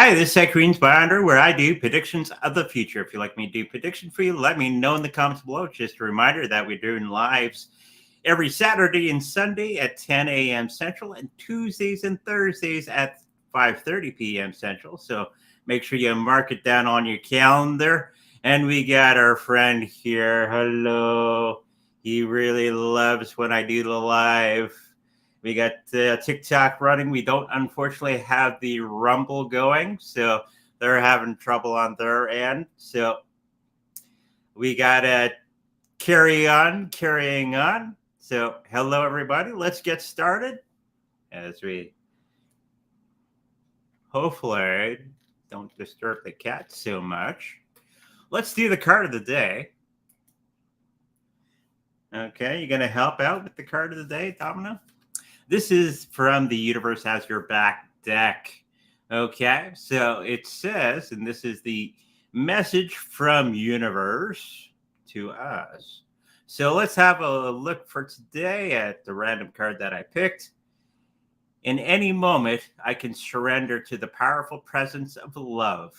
Hi, this is Tech Queens Binder, where I do predictions of the future. If you'd like me to do prediction for you, let me know in the comments below. Just a reminder that we're doing lives every Saturday and Sunday at 10 a.m. Central and Tuesdays and Thursdays at 5:30 p.m. Central. So make sure you mark it down on your calendar. And we got our friend here. Hello. He really loves when I do the live. We got TikTok running. We don't unfortunately have the Rumble going, so they're having trouble on their end. So we got to carrying on. So hello, everybody. Let's get started as we hopefully don't disturb the cat so much. Let's do the card of the day. Okay, you going to help out with the card of the day, Domino? This is from the Universe Has Your Back deck. Okay, so it says, and this is the message from Universe to us. So let's have a look for today at the random card that I picked. In any moment, I can surrender to the powerful presence of love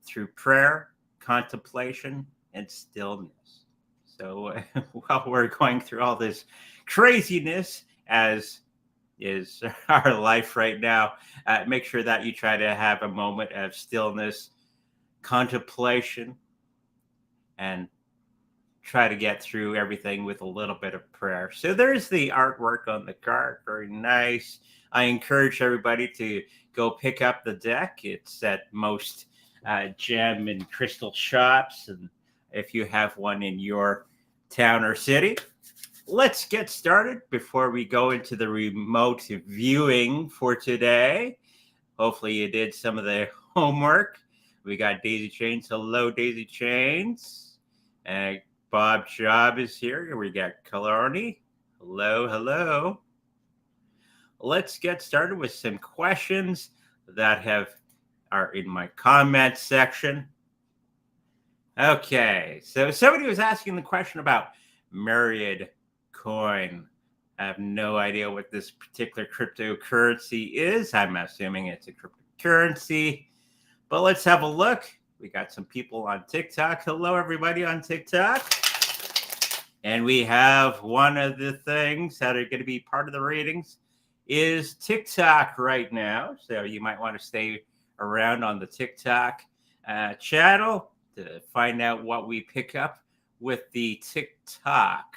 through prayer, contemplation, and stillness. So while we're going through all this craziness, as is our life right now, make sure that you try to have a moment of stillness, contemplation, and try to get through everything with a little bit of prayer. So there's the artwork on the card. Very nice. I encourage everybody to go pick up the deck. It's at most gem and crystal shops, and if you have one in your town or city. Let's get started before we go into the remote viewing for today. Hopefully you did some of the homework. We got Daisy Chains. Hello, Daisy Chains. And Bob Job is here. We got Kalani. Hello. Let's get started with some questions that are in my comment section. Okay, so somebody was asking the question about myriad coin. I have no idea what this particular cryptocurrency is. I'm assuming it's a cryptocurrency, but let's have a look. We got some people on TikTok. Hello, everybody on TikTok. And we have one of the things that are going to be part of the ratings is TikTok right now. So you might want to stay around on the TikTok channel to find out what we pick up with the TikTok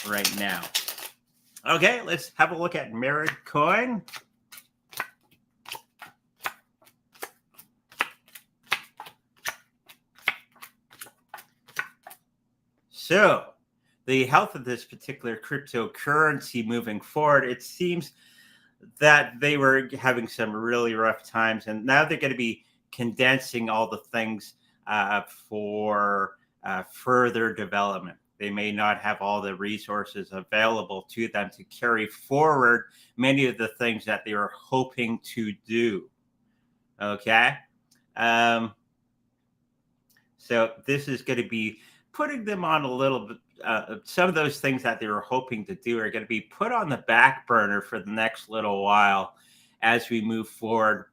right now. Okay, let's have a look at myriad coin. So the health of this particular cryptocurrency moving forward, it seems that they were having some really rough times, and now they're going to be condensing all the things for further development. They may not have all the resources available to them to carry forward many of the things that they were hoping to do. Okay. So this is going to be putting them on a little bit. Some of those things that they were hoping to do are going to be put on the back burner for the next little while as we move forward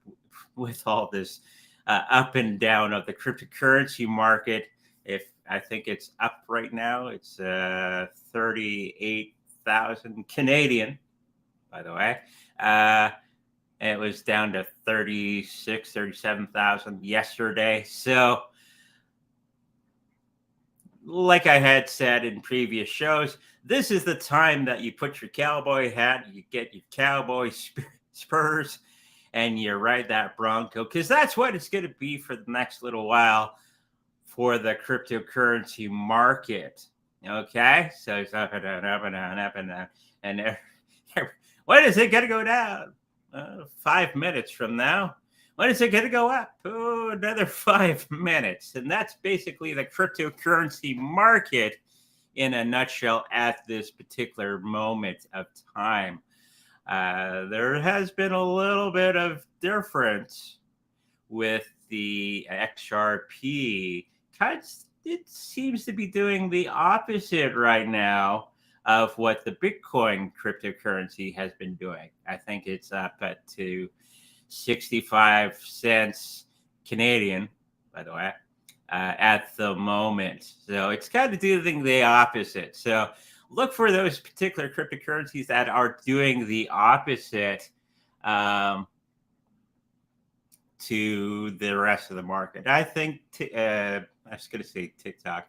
with all this up and down of the cryptocurrency market. If I think it's up right now, it's 38,000 Canadian, by the way. It was down to 37,000 yesterday. So like I had said in previous shows, this is the time that you put your cowboy hat, you get your cowboy spurs, and you ride that Bronco, because that's what it's going to be for the next little while for the cryptocurrency market. Okay, so it's up and down, up and down, up and down, and when is it going to go down? 5 minutes from now. When is it going to go up? Oh, another 5 minutes. And that's basically the cryptocurrency market in a nutshell at this particular moment of time. There has been a little bit of difference with the XRP. It seems to be doing the opposite right now of what the Bitcoin cryptocurrency has been doing. I think it's up to 65 cents Canadian, by the way, at the moment. So it's kind of doing the opposite. So look for those particular cryptocurrencies that are doing the opposite to the rest of the market. I think, I was going to say TikTok.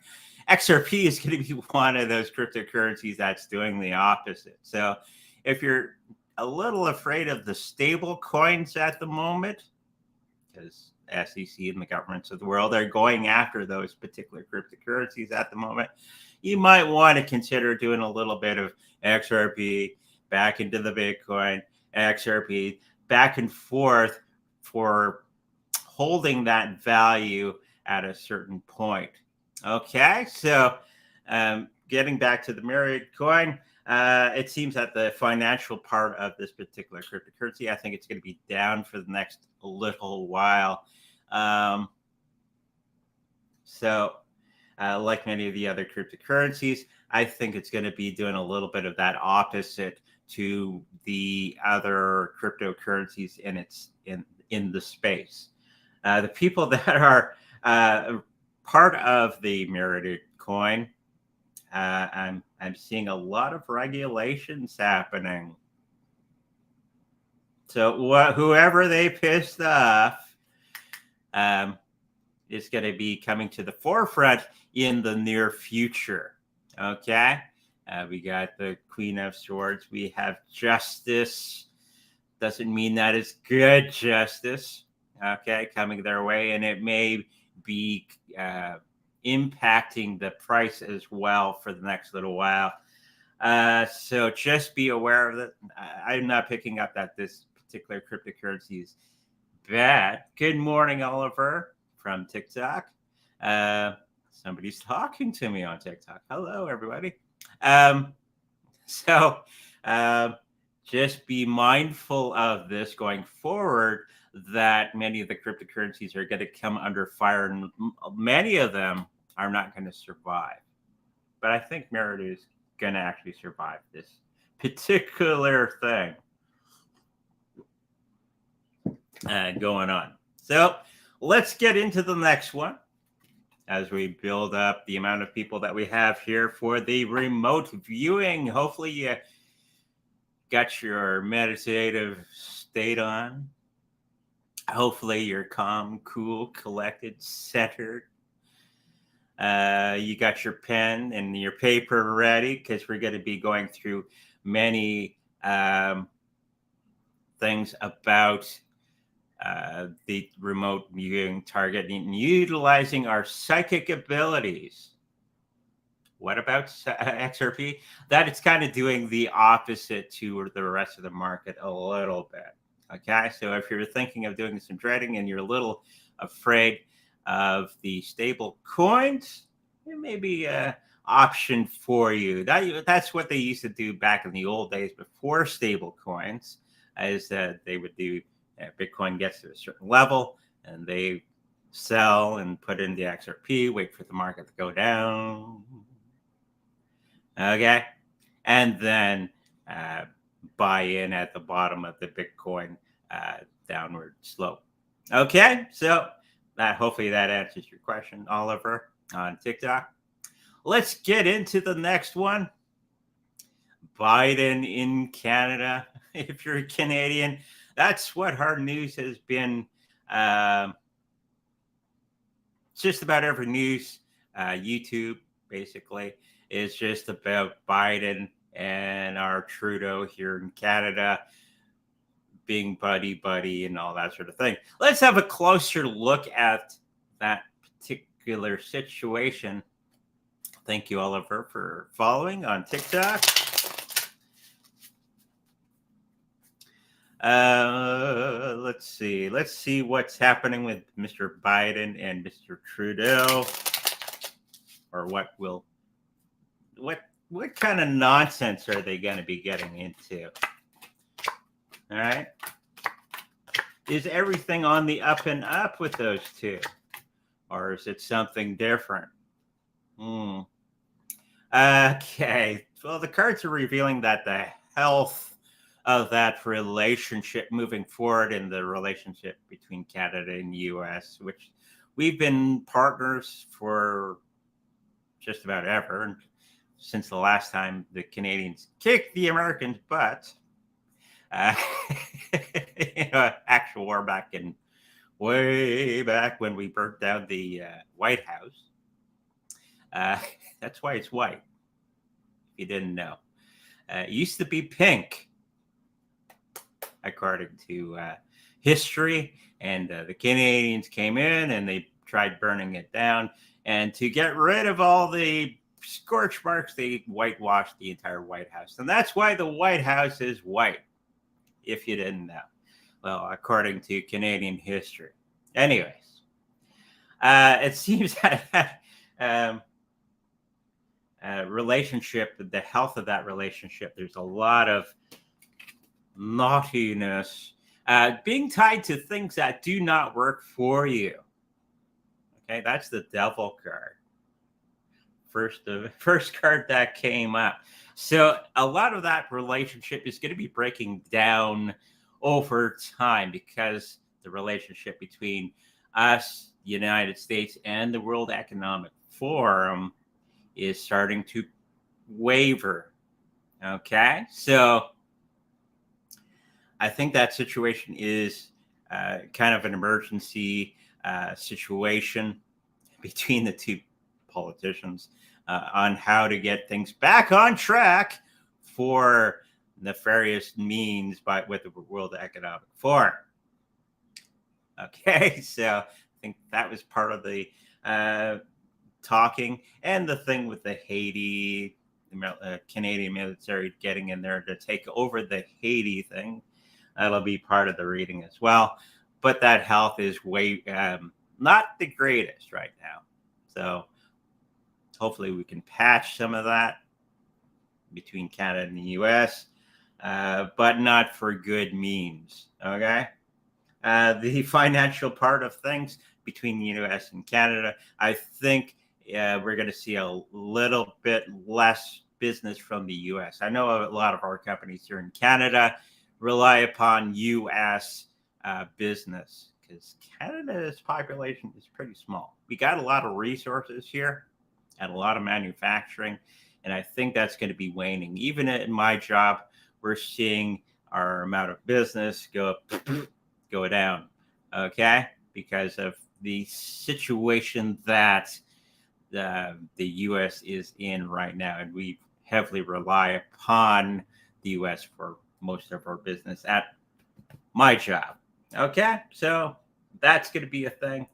XRP is going to be one of those cryptocurrencies that's doing the opposite. So if you're a little afraid of the stable coins at the moment, because SEC and the governments of the world are going after those particular cryptocurrencies at the moment, you might want to consider doing a little bit of XRP back into the Bitcoin, XRP back and forth for holding that value at a certain point. Okay, so getting back to the myriad coin, it seems that the financial part of this particular cryptocurrency, I think it's going to be down for the next little while. Like many of the other cryptocurrencies, I think it's going to be doing a little bit of that opposite to the other cryptocurrencies in the space. The people that are part of the myriad coin, I'm seeing a lot of regulations happening. So whoever they pissed off is going to be coming to the forefront in the near future. Okay, we got the Queen of Swords. We have justice. Doesn't mean that it's good justice. Okay, coming their way, and it may be impacting the price as well for the next little while. So just be aware of it. I'm not picking up that this particular cryptocurrency is bad. Good morning, Oliver from TikTok. Somebody's talking to me on TikTok. Hello, everybody. Just be mindful of this going forward, that many of the cryptocurrencies are going to come under fire, and many of them are not going to survive. But I think Myriad is going to actually survive this particular thing going on. So let's get into the next one as we build up the amount of people that we have here for the remote viewing. Hopefully you got your meditative state on. Hopefully you're calm, cool, collected, centered. You got your pen and your paper ready, because we're going to be going through many things about the remote viewing target and utilizing our psychic abilities. What about XRP? That it's kind of doing the opposite to the rest of the market a little bit. Okay, so if you're thinking of doing some trading and you're a little afraid of the stable coins, it may be an option for you. That's what they used to do back in the old days before stable coins, is that they would do Bitcoin gets to a certain level and they sell and put in the XRP, wait for the market to go down. Okay, and then buy in at the bottom of the Bitcoin downward slope. Okay, so hopefully that answers your question, Oliver, on TikTok. Let's get into the next one. Biden in Canada. If you're a Canadian, that's what hard news has been. Just about every news, YouTube basically, is just about Biden and our Trudeau here in Canada being buddy and all that sort of thing. Let's have a closer look at that particular situation. Thank you, Oliver, for following on TikTok. Let's see what's happening with Mr. Biden and Mr. Trudeau, or what kind of nonsense are they going to be getting into? All right. Is everything on the up and up with those two? Or is it something different? Okay. Well, the cards are revealing that the health of that relationship moving forward in the relationship between Canada and the US, which we've been partners for just about ever, and since the last time the Canadians kicked the Americans' butt. Uh, Actual war back in way back when we burnt down the White House. Uh, that's why it's white, if you didn't know. It used to be pink, according to history. And the Canadians came in and they tried burning it down. And to get rid of all the scorch marks, they whitewashed the entire White House. And that's why the White House is white, if you didn't know. Well, according to Canadian history. Anyways, it seems that relationship, the health of that relationship, there's a lot of naughtiness being tied to things that do not work for you. Okay, that's the devil card. The first card that came up. So a lot of that relationship is going to be breaking down over time because the relationship between us, the United States, and the World Economic Forum is starting to waver. Okay, so I think that situation is kind of an emergency situation between the two politicians on how to get things back on track for nefarious means with the World Economic Forum. Okay, so I think that was part of the talking, and the thing with the Haiti, the Canadian military getting in there to take over the Haiti thing. That'll be part of the reading as well. But that health is way not the greatest right now. So hopefully we can patch some of that between Canada and the US, but not for good means. Okay. The financial part of things between the US and Canada, I think we're going to see a little bit less business from the US. I know a lot of our companies here in Canada rely upon US business because Canada's population is pretty small. We got a lot of resources here and a lot of manufacturing, and I think that's going to be waning. Even in my job, we're seeing our amount of business go down, okay, because of the situation that the U.S. is in right now, and we heavily rely upon the U.S. for most of our business at my job. Okay, so that's going to be a thing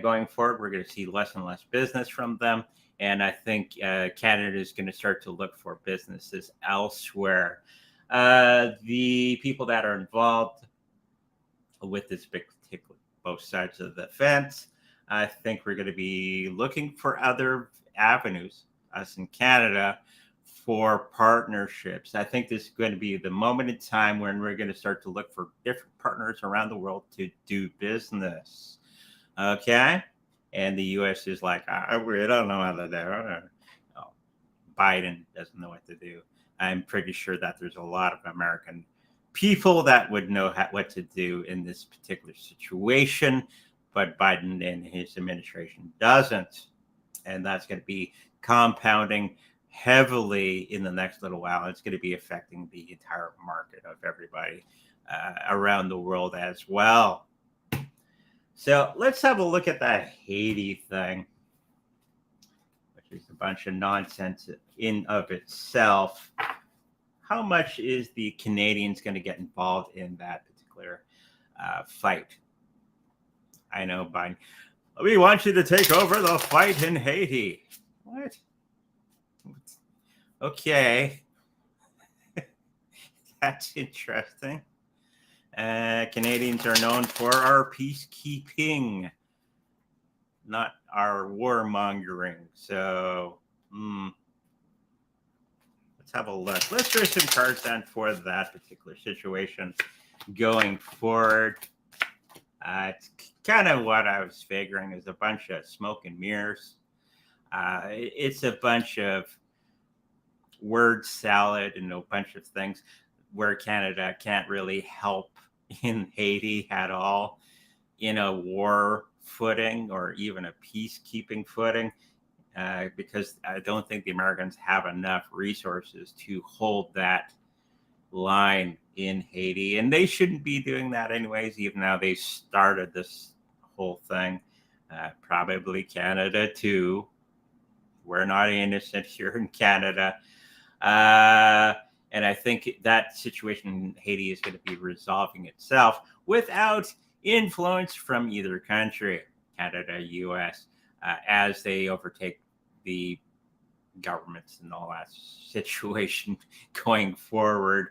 going forward. We're going to see less and less business from them, and I think Canada is going to start to look for businesses elsewhere. The people that are involved with this particular both sides of the fence, I think we're going to be looking for other avenues, us in Canada, for partnerships. I think this is going to be the moment in time when we're going to start to look for different partners around the world to do business. Okay? And the U.S. is like, we don't know how to do it. Oh, Biden doesn't know what to do. I'm pretty sure that there's a lot of American people that would know what to do in this particular situation, but Biden and his administration doesn't. And that's going to be compounding heavily in the next little while. It's going to be affecting the entire market of everybody around the world as well. So let's have a look at that Haiti thing, which is a bunch of nonsense in of itself. How much is the Canadians going to get involved in that particular fight? I know, Biden. We want you to take over the fight in Haiti. What? Okay. That's interesting. Canadians are known for our peacekeeping, not our warmongering. So, let's have a look. Let's draw some cards down for that particular situation going forward. It's kind of what I was figuring is a bunch of smoke and mirrors. It's a bunch of word salad and a bunch of things. where Canada can't really help in Haiti at all in a war footing or even a peacekeeping footing, because I don't think the Americans have enough resources to hold that line in Haiti. And they shouldn't be doing that anyways, even though they started this whole thing. Probably Canada too. We're not innocent here in Canada. And I think that situation in Haiti is going to be resolving itself without influence from either country, Canada, US, as they overtake the governments and all that situation going forward.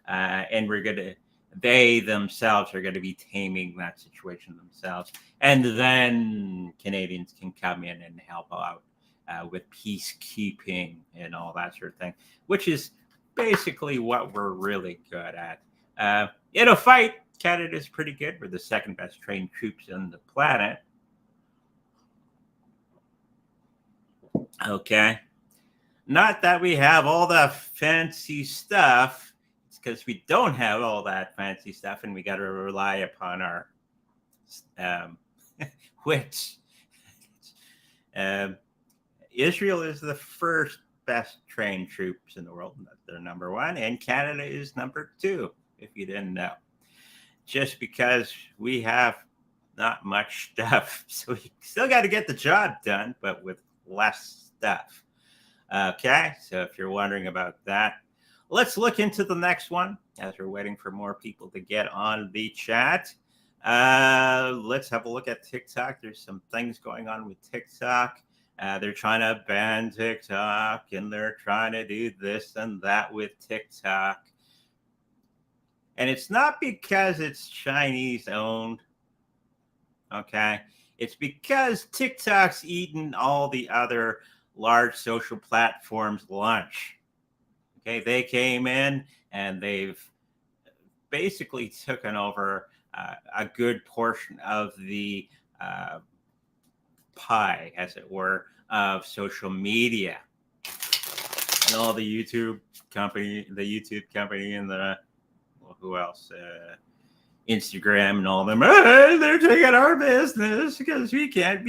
And they themselves are going to be taming that situation themselves. And then Canadians can come in and help out with peacekeeping and all that sort of thing, which is basically what we're really good at. In a fight, Canada's pretty good. We're the second best trained troops on the planet. Okay. Not that we have all the fancy stuff. It's because we don't have all that fancy stuff, and we got to rely upon our which Israel is the first best trained troops in the world. They're number one, and Canada is number two, if you didn't know. Just because we have not much stuff, so we still got to get the job done, but with less stuff. Okay, so if you're wondering about that, let's look into the next one as we're waiting for more people to get on the chat. Let's have a look at TikTok. There's some things going on with TikTok. They're trying to ban TikTok, and they're trying to do this and that with TikTok. And it's not because it's Chinese owned. Okay, it's because TikTok's eaten all the other large social platforms' lunch. Okay, they came in and they've basically taken over a good portion of the pie, as it were, of social media. And all the YouTube company, and the, well, who else? Instagram and all of them. Hey, they're taking our business because we can't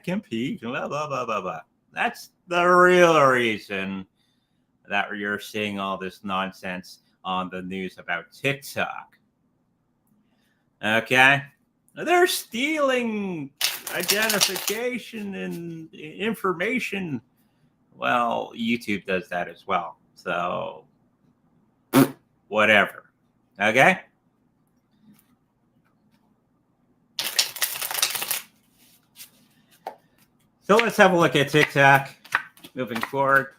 compete. Blah blah blah blah blah. That's the real reason that you're seeing all this nonsense on the news about TikTok. Okay, they're stealing identification and information. Well, YouTube does that as well. So, whatever. Okay. So let's have a look at TikTok moving forward.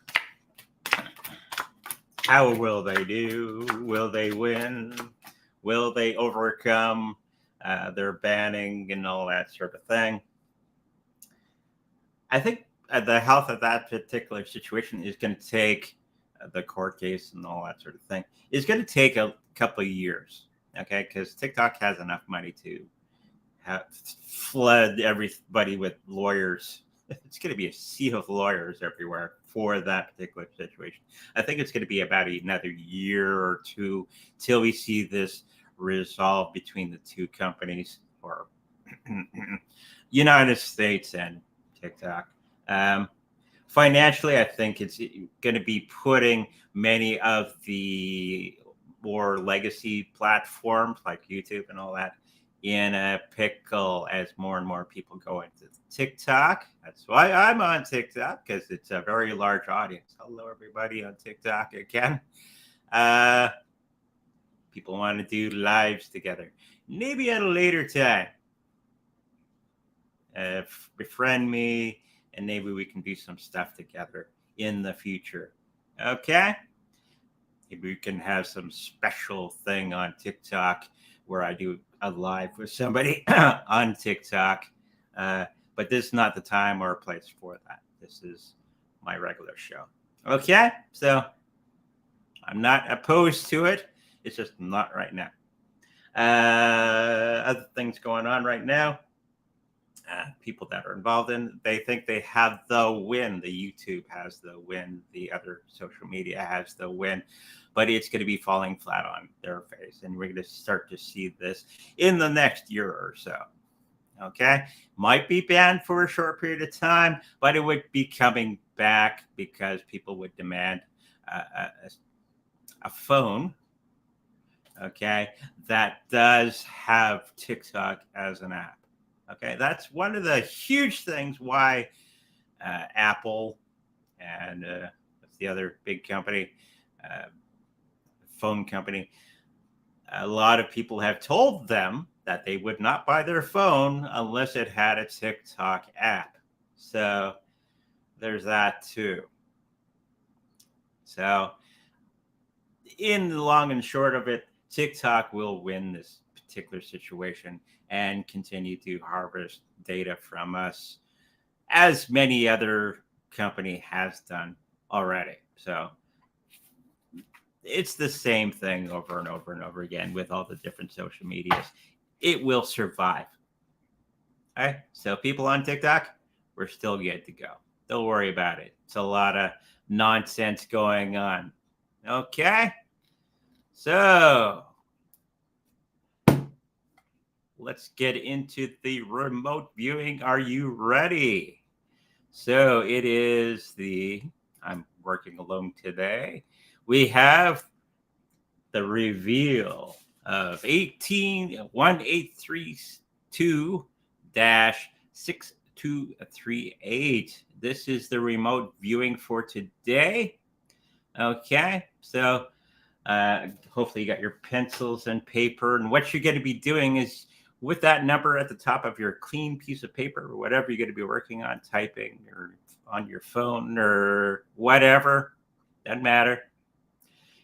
How will they do? Will they win? Will they overcome their banning and all that sort of thing? I think the health of that particular situation is going to take the court case and all that sort of thing. It's going to take a couple of years, okay? Because TikTok has enough money to flood everybody with lawyers. It's going to be a sea of lawyers everywhere for that particular situation. I think it's going to be about another year or two till we see this resolve between the two companies, or United States and TikTok. Financially, I think it's going to be putting many of the more legacy platforms like YouTube and all that in a pickle as more and more people go into TikTok. That's why I'm on TikTok, because it's a very large audience. Hello, everybody on TikTok again. People want to do lives together. Maybe at a later time. Befriend me, and maybe we can do some stuff together in the future. Okay? Maybe we can have some special thing on TikTok where I do a live with somebody on TikTok. But this is not the time or place for that. This is my regular show. Okay? So I'm not opposed to it. It's just not right now. Other things going on right now. people that are involved in, they think they have the win. The YouTube has the win. The other social media has the win, but it's going to be falling flat on their face. And we're going to start to see this in the next year or so. Okay. Might be banned for a short period of time, but it would be coming back because people would demand a phone. Okay. That does have TikTok as an app. Okay, that's one of the huge things why Apple and what's the other big company, uh, phone company, a lot of people have told them that they would not buy their phone unless it had a TikTok app. So there's that too. So in the long and short of it, TikTok will win this particular situation and continue to harvest data from us, as many other company has done already. So it's the same thing over and over and over again with all the different social medias. It will survive. Okay, so people on TikTok, we're still good to go. Don't worry about it. It's a lot of nonsense going on. Okay, so let's get into the remote viewing. Are you ready? So it is I'm working alone today. We have the reveal of 181832-6238. This is the remote viewing for today. Okay, so hopefully you got your pencils and paper. And what you're going to be doing is with that number at the top of your clean piece of paper or whatever you're going to be working on, typing or on your phone or whatever, doesn't matter.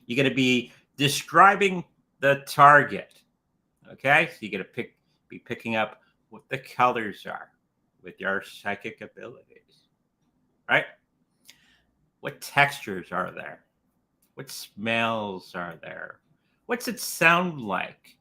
You're going to be describing the target. Okay, so you're going to be picking up what the colors are with your psychic abilities, right? What textures are there? What smells are there? What's it sound like?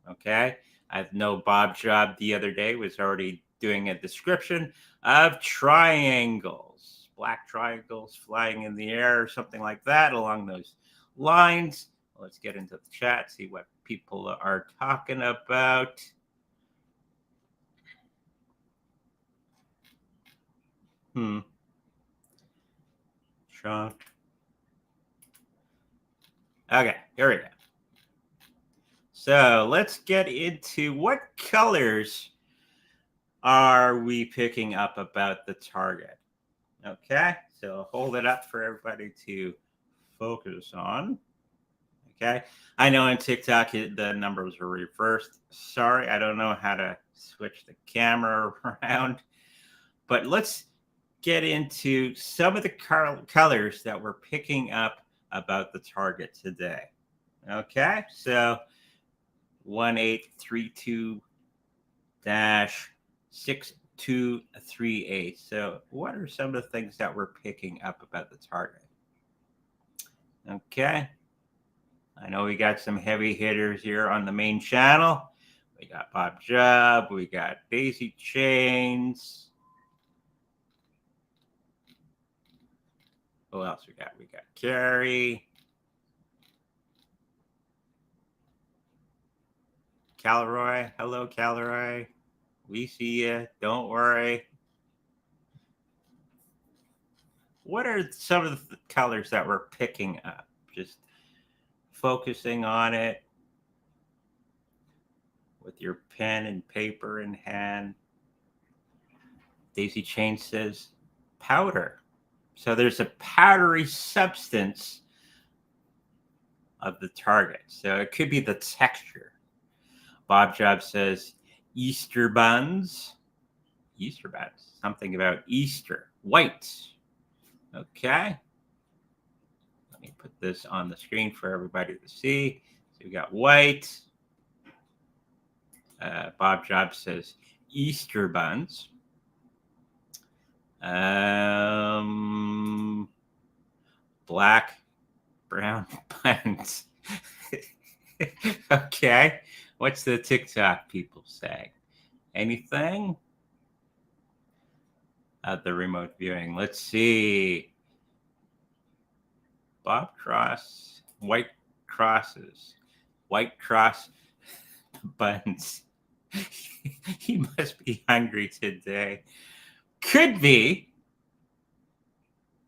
Okay. I know Bob Job the other day was already doing a description of triangles, black triangles flying in the air or something like that along those lines. Let's get into the chat, see what people are talking about. Sean. Okay, here we go. So let's get into what colors are we picking up about the target. Okay, so hold it up for everybody to focus on. Okay, I know on TikTok the numbers are reversed. Sorry, I don't know how to switch the camera around, but let's get into some of the colors that we're picking up about the target today. Okay, so 1832-6238. So what are some of the things that we're picking up about the target? Okay, I know we got some heavy hitters here on the main channel. We got Bob Job, we got Daisy Chains. Who else we got? We got Carrie. Calroy. Hello, Calroy. We see you. Don't worry. What are some of the colors that we're picking up? Just focusing on it with your pen and paper in hand. Daisy Chain says powder. So there's a powdery substance of the target. So it could be the texture. Bob Job says Easter buns. Easter buns. Something about Easter. White. Okay. Let me put this on the screen for everybody to see. So we got white. Bob Job says Easter buns. Black, brown buns. Okay. What's the TikTok people say? Anything? The remote viewing. Let's see. Bob Cross, white crosses, white cross buns. He must be hungry today. Could be.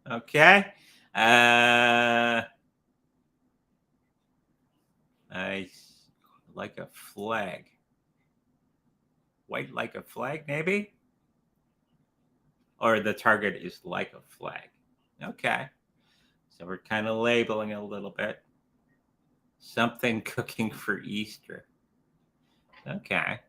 Okay. I like a flag. White like a flag, maybe? Or the target is like a flag. Okay. So we're kind of labeling a little bit. Something cooking for Easter. Okay.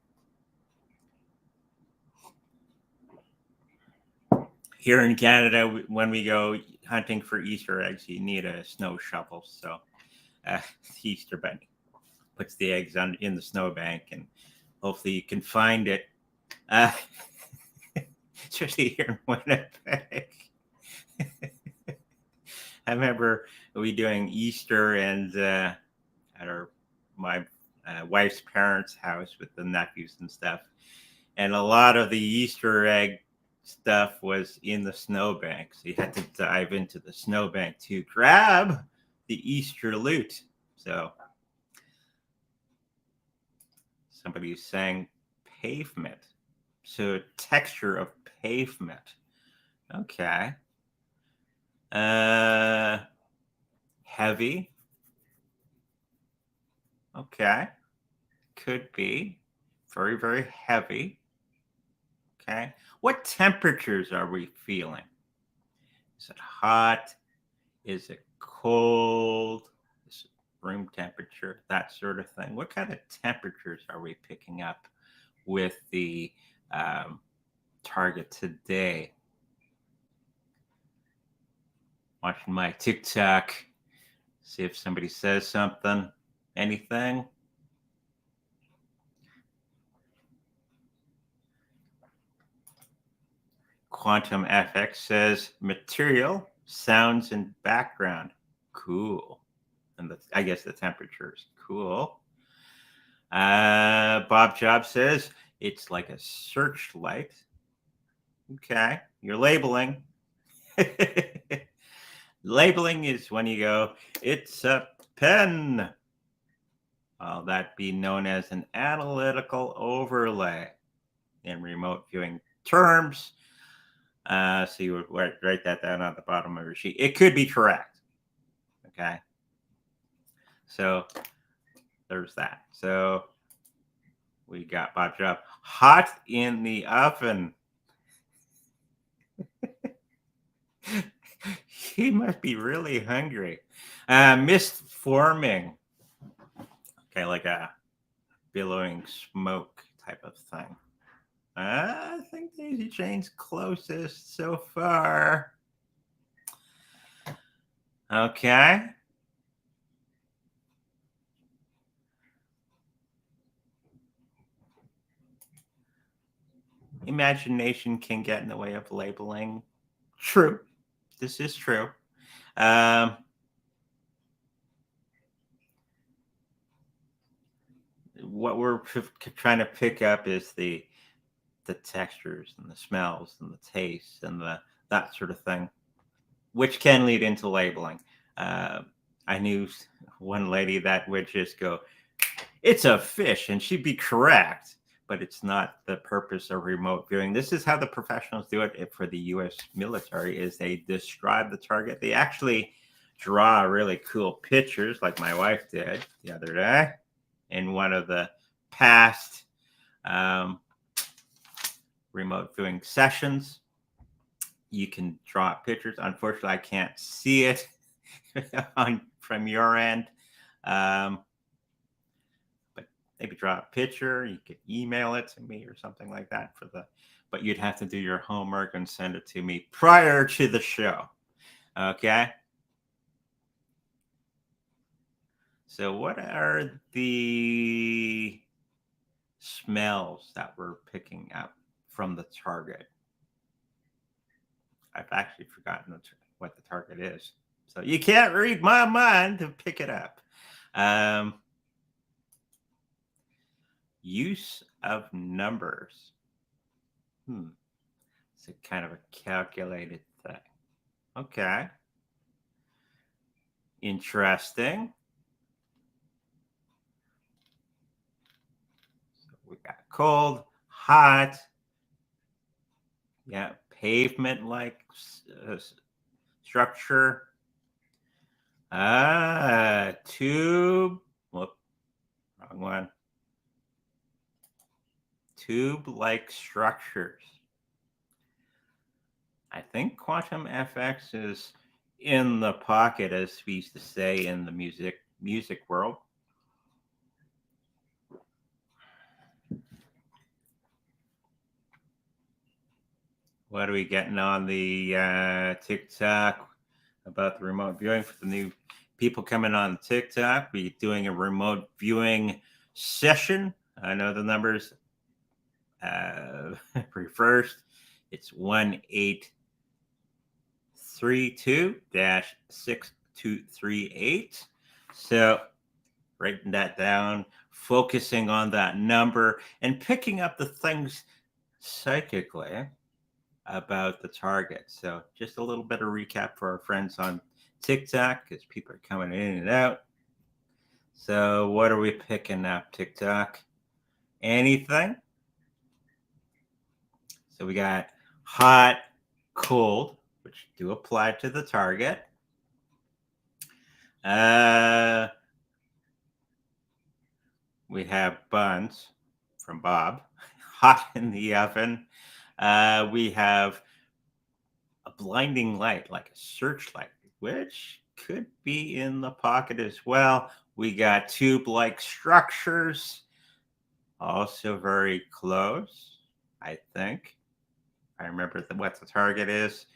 Here in Canada, when we go hunting for Easter eggs, you need a snow shovel. So Easter Bunny puts the eggs in the snowbank, and hopefully you can find it. Especially here in Winnipeg. I remember we doing Easter and at my wife's parents' house with the nephews and stuff, and a lot of the Easter egg stuff was in the snowbank. So you had to dive into the snowbank to grab the Easter loot. So somebody's saying pavement. So texture of pavement. Okay. Heavy. Okay. Could be. Very, very heavy. Okay. What temperatures are we feeling? Is it hot? Is it cold? Is it room temperature? That sort of thing. What kind of temperatures are we picking up with the target today? Watching my TikTok. See if somebody says something. Anything? Quantum FX says material, sounds, and background. Cool. And I guess the temperatures. Cool. Bob Job says it's like a searchlight. Okay. You're labeling. Labeling is when you go, it's a pen. Well, that be known as an analytical overlay in remote viewing terms. So you would write that down on the bottom of your sheet. It could be correct. Okay. So there's that. So we got Bob Job. Hot in the oven. He must be really hungry. Mist forming. Okay, like a billowing smoke type of thing. I think Daisy Chain's closest so far. Okay. Imagination can get in the way of labeling. True. This is true. What we're trying to pick up is the textures and the smells and the tastes and that sort of thing, which can lead into labeling. I knew one lady that would just go, "It's a fish," and she'd be correct, but it's not the purpose of remote viewing. This is how the professionals do it for the U.S. military: is they describe the target. They actually draw really cool pictures, like my wife did the other day in one of the past remote viewing sessions. You can draw pictures. Unfortunately, I can't see it from your end. But maybe draw a picture. You could email it to me or something like that but you'd have to do your homework and send it to me prior to the show. Okay. So what are the smells that we're picking up from the target? I've actually forgotten what the target is. So you can't read my mind to pick it up. Use of numbers. It's a kind of a calculated thing. Okay. Interesting. So we got cold, hot. Yeah. Pavement like structure. Tube. Whoop, wrong one. Tube like structures. I think quantum FX is in the pocket, as we used to say in the music world. What are we getting on the TikTok about the remote viewing for the new people coming on TikTok? We're doing a remote viewing session. I know the numbers reversed. It's 1832-6238. So writing that down, focusing on that number, and picking up the things psychically about the target. So just a little bit of recap for our friends on TikTok because people are coming in and out. So what are we picking up, TikTok? Anything? So we got hot, cold, which do apply to the target. We have buns from Bob, hot in the oven. We have a blinding light, like a searchlight, which could be in the pocket as well. We got tube-like structures, also very close, I think. I remember what the target is.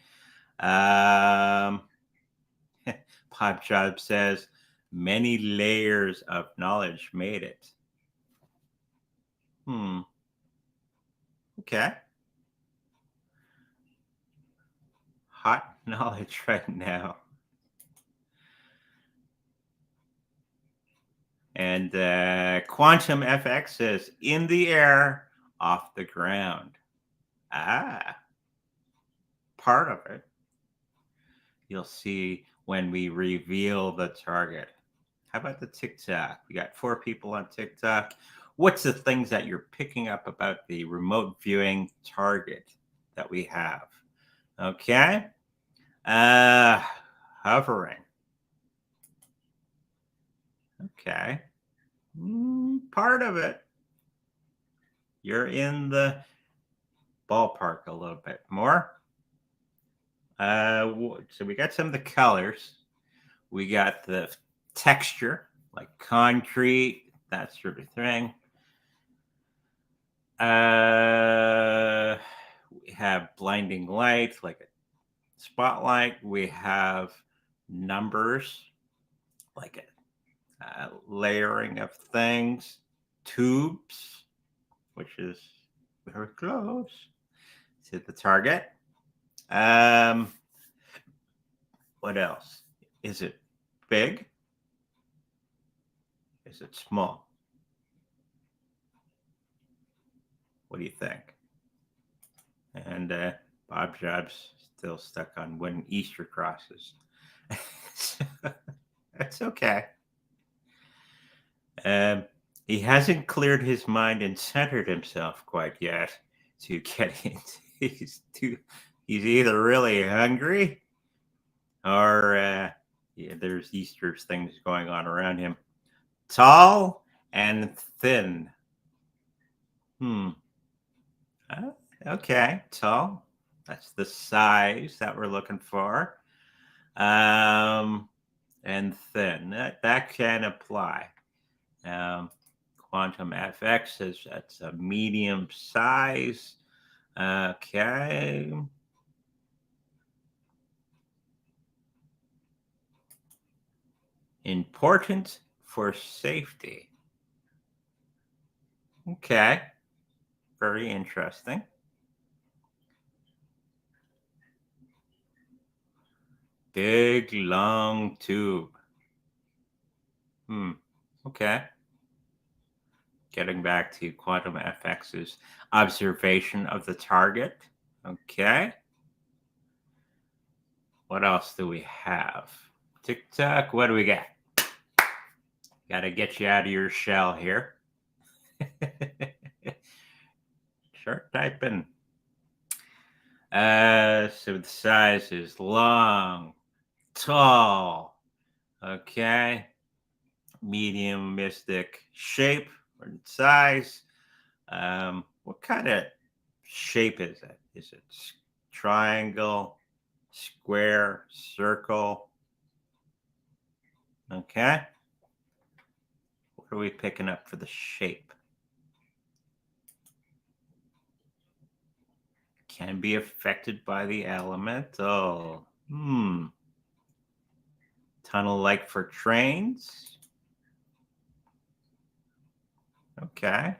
Pop Job says, many layers of knowledge made it. Okay. Hot knowledge right now. And Quantum FX says, in the air, off the ground. Part of it. You'll see when we reveal the target. How about the TikTok? We got 4 people on TikTok. What's the things that you're picking up about the remote viewing target that we have? Okay. Hovering. Okay. Part of it. You're in the ballpark a little bit more. So we got some of the colors. We got the texture, like concrete, that sort of thing. We have blinding light, like a spotlight. We have numbers, like a layering of things. Tubes, which is very close to the target. What else? Is it big? Is it small? What do you think? And Bob Jobs still stuck on wooden Easter crosses. That's okay. He hasn't cleared his mind and centered himself quite yet to get into he's either really hungry or there's Easter things going on around him. Tall and thin. Okay, tall. That's the size that we're looking for. And thin. That can apply. Quantum FX is that's a medium size. Okay. Important for safety. Okay. Very interesting. Big long tube. Okay. Getting back to quantum FX's observation of the target. Okay. What else do we have? TikTok, what do we got? Got to get you out of your shell here. Start typing. So the size is long, tall, okay, medium, mystic shape or size. What kind of shape is it? Is it triangle, square, circle? Okay. What are we picking up for the shape? Can be affected by the elemental. Tunnel like for trains. Okay.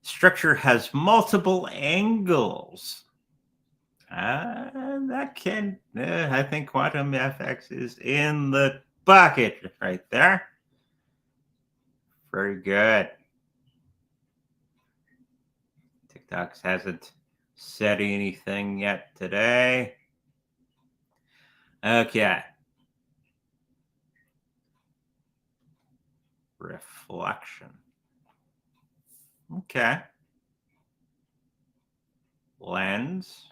Structure has multiple angles. That can, I think quantum FX is in the bucket right there. Very good. TikTok hasn't said anything yet today. Okay. Reflection. Okay. Lens.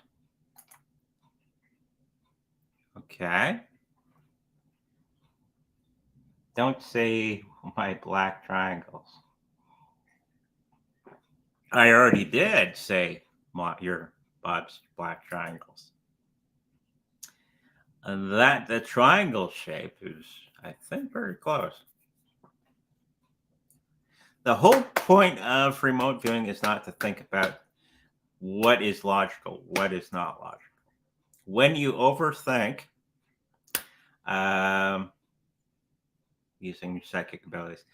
Okay. Don't say my black triangles. I already did say your Bob's black triangles. And that the triangle shape is, I think, very close. The whole point of remote viewing is not to think about what is logical, what is not logical. When you overthink, using your psychic abilities,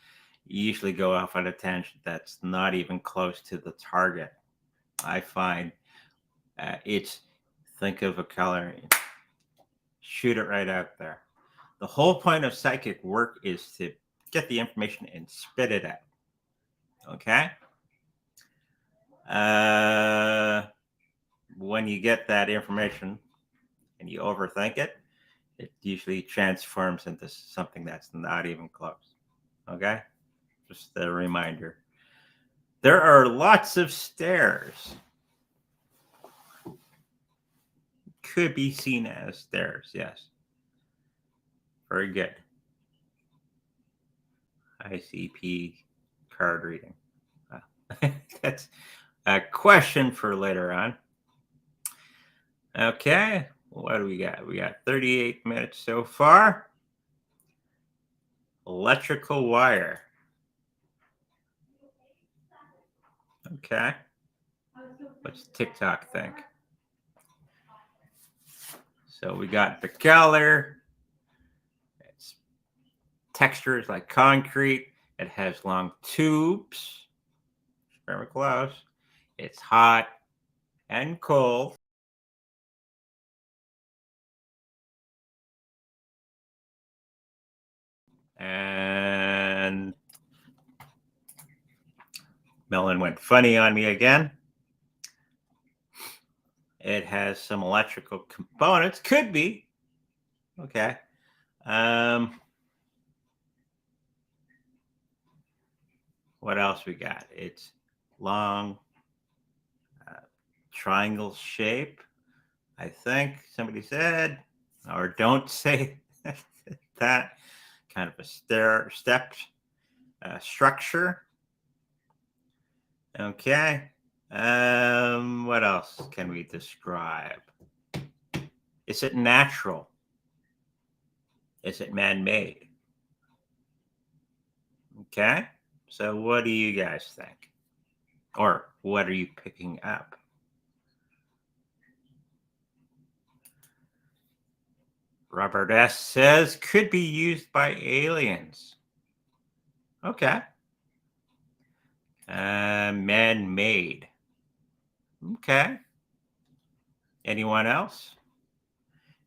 you usually go off on a tangent that's not even close to the target. I find it's think of a color, shoot it right out there. The whole point of psychic work is to get the information and spit it out. Okay? When you get that information and you overthink it, it usually transforms into something that's not even close. Okay? Just a reminder. There are lots of stairs. Could be seen as stairs, yes. Very good. ICP card reading. That's a question for later on. Okay, what do we got? We got 38 minutes so far. Electrical wire. Okay. What's TikTok think? So we got the color. Its texture is like concrete. It has long tubes. Very close. It's hot and cold. And Melon went funny on me again. It has some electrical components. Could be. Okay. What else we got? It's long, triangle shape, I think somebody said, or don't say that. Kind of a stepped structure. Okay. What else can we describe? Is it natural? Is it man-made? Okay. So what do you guys think? Or what are you picking up? Robert S. says could be used by aliens. Okay. Man-made. Okay. Anyone else?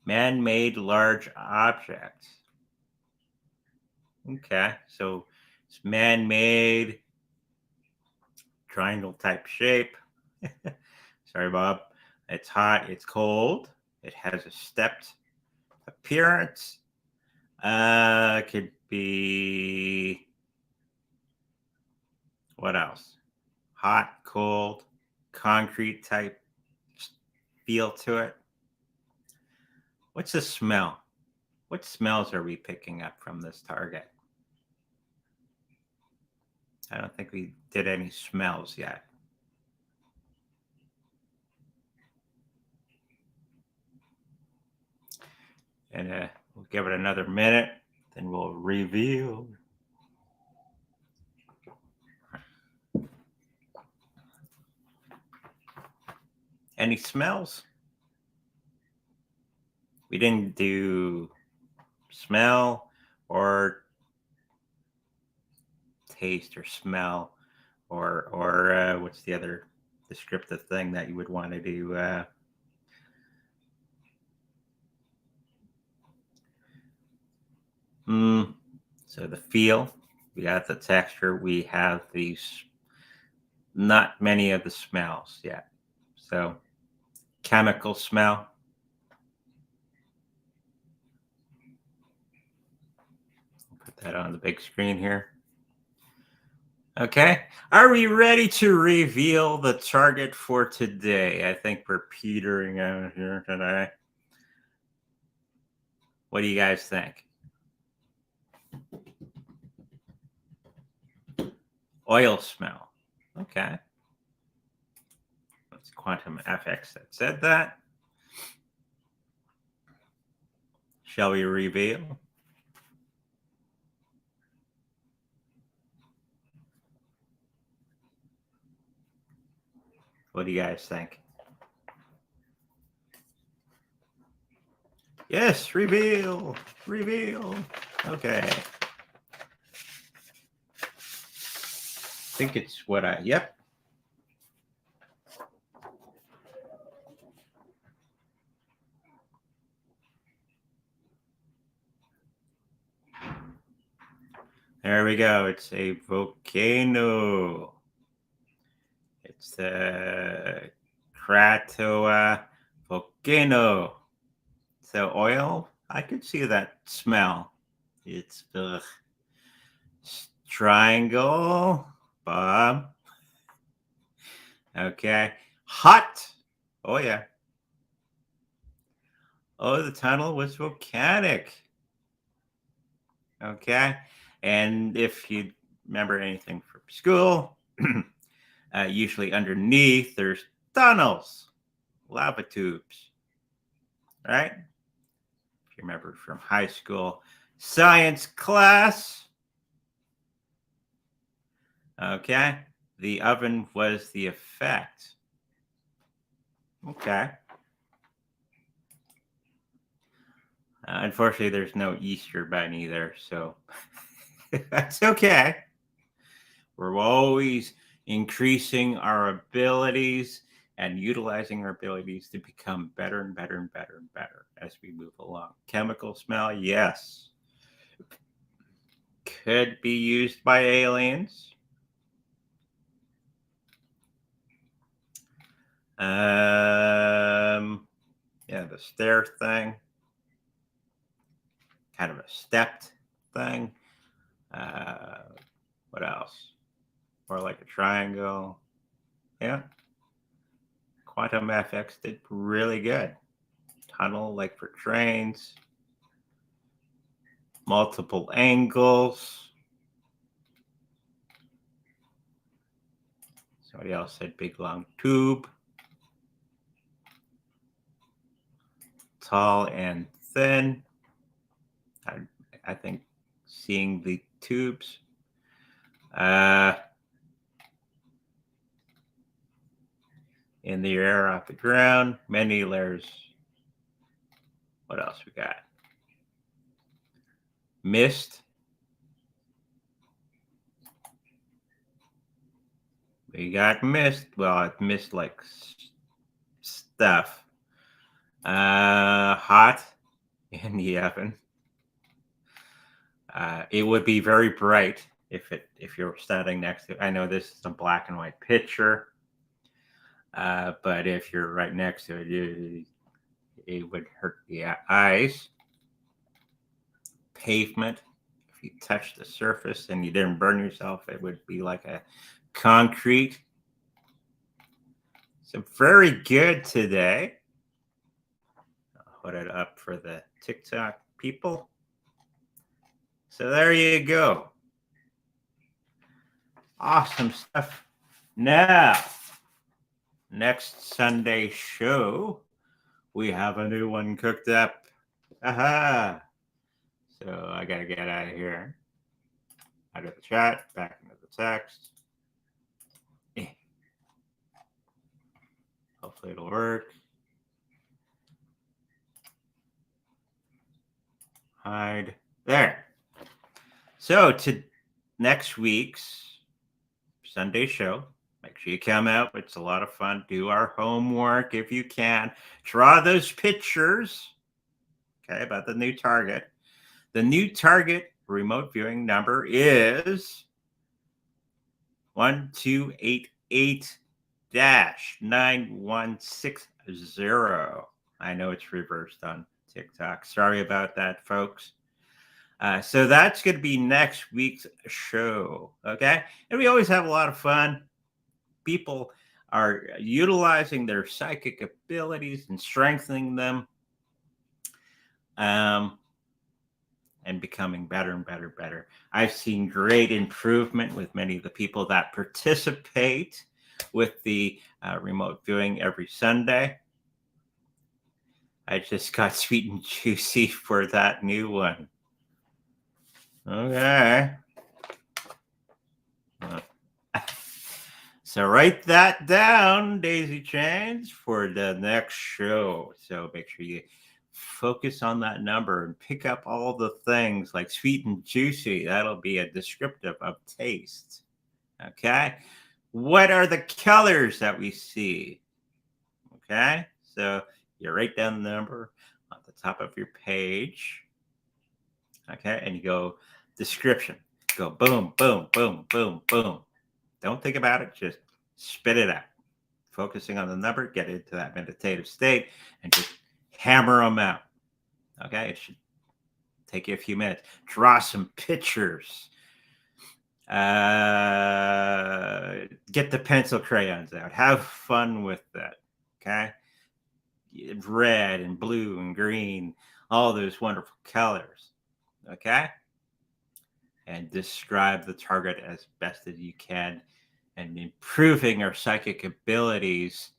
Man-made large objects. Okay. So It's man-made, triangle type shape. Sorry, Bob. It's hot, it's cold. It has a stepped appearance. Could be, what else? Hot, cold, concrete type feel to it. What's the smell? What smells are we picking up from this target? I don't think we did any smells yet. And we'll give it another minute, then we'll reveal. Any smells? We didn't do smell or taste or smell or what's the other descriptive thing that you would want to do? So the feel, we got the texture, we have these, not many of the smells yet. So chemical smell. Put that on the big screen here. Okay. Are we ready to reveal the target for today? I think we're petering out here today. What do you guys think? Oil smell. Okay. That's Quantum FX that said that. Shall we reveal? What do you guys think? Yes, reveal, reveal. Okay. I think it's what yep. There we go. It's a volcano. It's a Kratoa volcano. So oil, I could see that smell. It's the triangle, Bob. Okay. Hot. Oh, yeah. Oh, the tunnel was volcanic. Okay. And if you remember anything from school, usually underneath there's tunnels, lava tubes, right? If you remember from high school science class. Okay. The oven was the effect. Okay. Unfortunately, there's no Easter bunny there, so that's okay. We're always increasing our abilities and utilizing our abilities to become better and better and better and better as we move along. Chemical smell, yes. Could be used by aliens. Yeah, the stair thing. Kind of a stepped thing. What else? Or like a triangle. Yeah. Quantum FX did really good. Tunnel, like for trains. Multiple angles. Somebody else said big long tube. Tall and thin. I think seeing the tubes. In the air off the ground, many layers. What else we got? Mist. We got mist. Well, it's mist like stuff. Hot in the oven. It would be very bright if you're standing next to, I know this is a black and white picture, but if you're right next to it, it would hurt the eyes. Pavement, if you touch the surface and you didn't burn yourself, it would be like a concrete. So very good today. I'll put it up for the TikTok people. So there you go. Awesome stuff. Now, next Sunday show, we have a new one cooked up. Aha. So I got to get out of here. Out of the chat, back into the text. Hopefully it'll work. Hide. There. So to next week's Sunday show, make sure you come out. It's a lot of fun. Do our homework if you can. Draw those pictures. Okay, about the new target. The new target remote viewing number is 1288-9160. I know it's reversed on TikTok. Sorry about that, folks. So that's going to be next week's show. Okay. And we always have a lot of fun. People are utilizing their psychic abilities and strengthening them. And becoming better and better and better. I've seen great improvement with many of the people that participate with the remote viewing every Sunday. I just got sweet and juicy for that new one. Okay. So write that down, Daisy Chains, for the next show. So make sure you focus on that number and pick up all the things like sweet and juicy. That'll be a descriptive of taste. Okay. What are the colors that we see? Okay. So you write down the number on the top of your page. Okay. And you go description. Go boom, boom, boom, boom, boom. Don't think about it. Just spit it out. Focusing on the number, get into that meditative state and just hammer them out. Okay, it should take you a few minutes. Draw some pictures. Get the pencil crayons out. Have fun with that. Okay, red and blue and green, all those wonderful colors. Okay, and describe the target as best as you can, and improving our psychic abilities.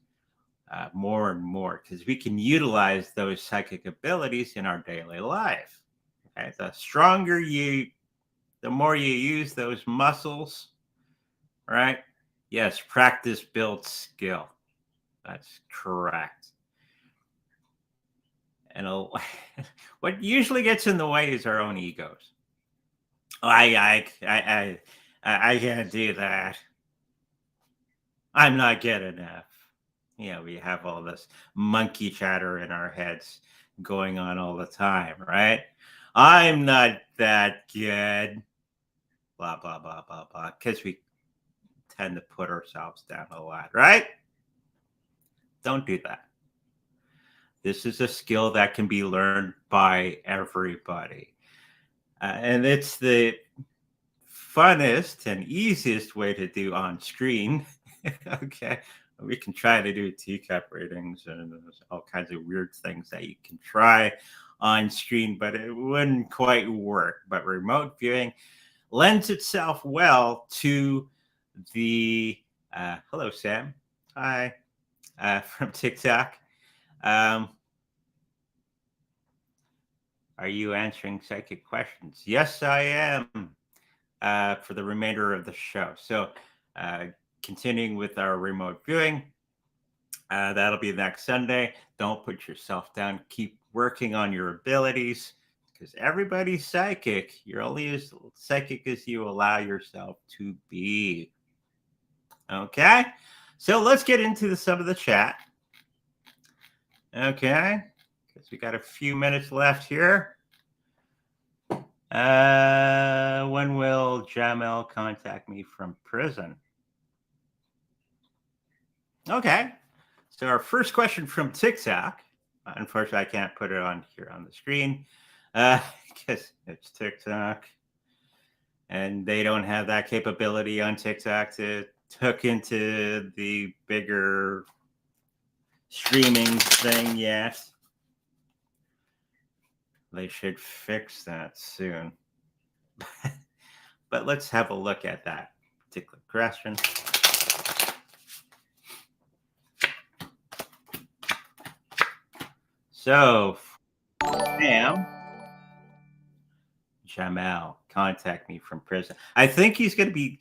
More and more, because we can utilize those psychic abilities in our daily life. Okay, the stronger the more you use those muscles, right? Yes, practice builds skill. That's correct. And what usually gets in the way is our own egos. Oh, I can't do that. I'm not good enough. We have all this monkey chatter in our heads going on all the time, right? I'm not that good. Blah, blah, blah, blah, blah. Because we tend to put ourselves down a lot, right? Don't do that. This is a skill that can be learned by everybody. And it's the funnest and easiest way to do on screen. Okay. We can try to do teacup readings and there's all kinds of weird things that you can try on screen, but it wouldn't quite work. But remote viewing lends itself well to the hello, Sam. Hi, from TikTok. Are you answering psychic questions? Yes, I am, for the remainder of the show. So continuing with our remote viewing, that'll be next Sunday. Don't put yourself down. Keep working on your abilities because everybody's psychic. You're only as psychic as you allow yourself to be. Okay, so let's get into some of the chat. Okay, because we got a few minutes left here. When will Jamel contact me from prison? Okay. So our first question from TikTok. Unfortunately, I can't put it on here on the screen because it's TikTok, and they don't have that capability on TikTok to hook into the bigger streaming thing yet. They should fix that soon. But let's have a look at that particular question. So, Sam, Jamel, contact me from prison. I think he's going to be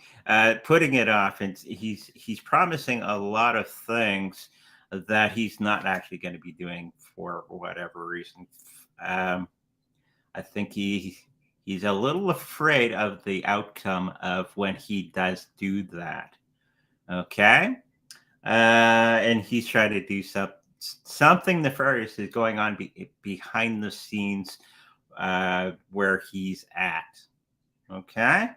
putting it off, and he's promising a lot of things that he's not actually going to be doing for whatever reason. I think he's a little afraid of the outcome of when he does do that. Okay, and he's trying to do something nefarious is going on behind the scenes where he's at. Okay,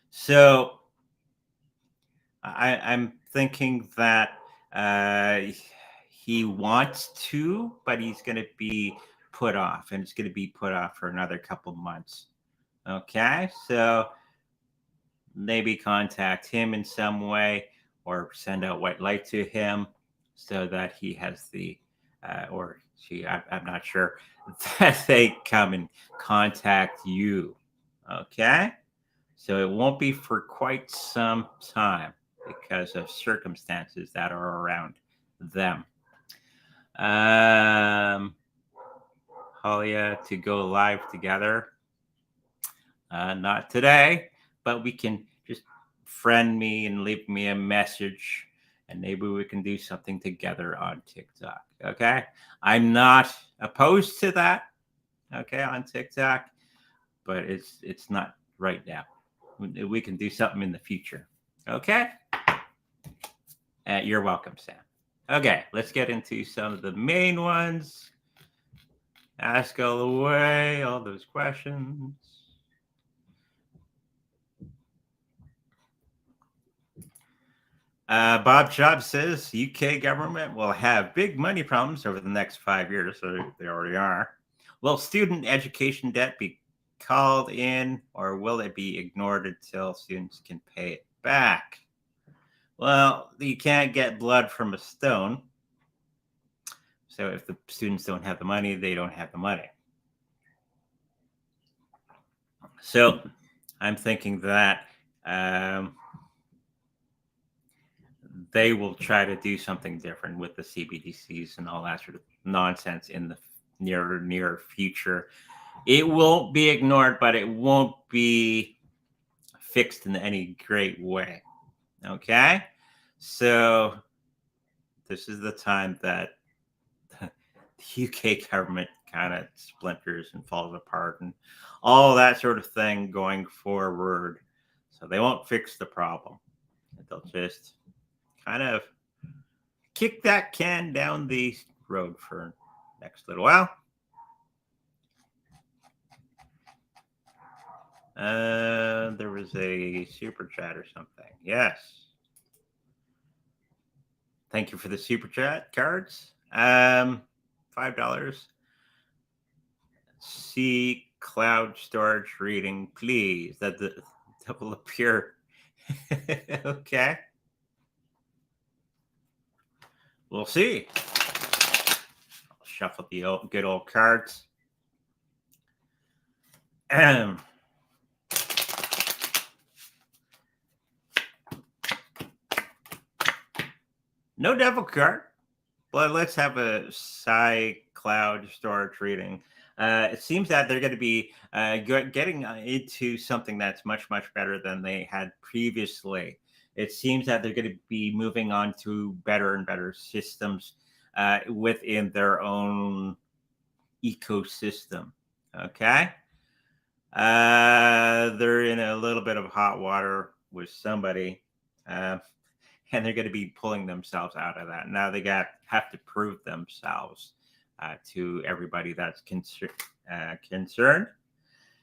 so I'm thinking that he wants to, but he's going to be put off, and it's going to be put off for another couple months. Okay, so maybe contact him in some way or send out white light to him so that he has the or she I'm not sure that they come and contact you. Okay, so it won't be for quite some time because of circumstances that are around them. Halia to go live together. Not today, but we can just friend me and leave me a message, and maybe we can do something together on TikTok. Okay. I'm not opposed to that. Okay. On TikTok, but it's not right now. We can do something in the future. Okay. You're welcome, Sam. Okay. Let's get into some of the main ones. Ask all the way, all those questions. Bob Job says UK government will have big money problems over the next 5 years. So they already are. Will student education debt be called in, or will it be ignored until students can pay it back? Well, you can't get blood from a stone. So if the students don't have the money, they don't have the money. So I'm thinking that they will try to do something different with the CBDCs and all that sort of nonsense in the near future. It won't be ignored, but it won't be fixed in any great way. Okay, so this is the time that the UK government kind of splinters and falls apart and all that sort of thing going forward. So they won't fix the problem. They'll just kind of kick that can down the road for next little while. There was a super chat or something. Yes. Thank you for the super chat cards. $5. See cloud storage reading, please. That will appear. Okay. We'll see. I'll shuffle the good old cards. No devil card, but let's have a Psi cloud storage reading. It seems that they're going to be getting into something that's much, much better than they had previously. It seems that they're going to be moving on to better and better systems within their own ecosystem. Okay. They're in a little bit of hot water with somebody. And they're going to be pulling themselves out of that. Now they have to prove themselves to everybody that's concerned.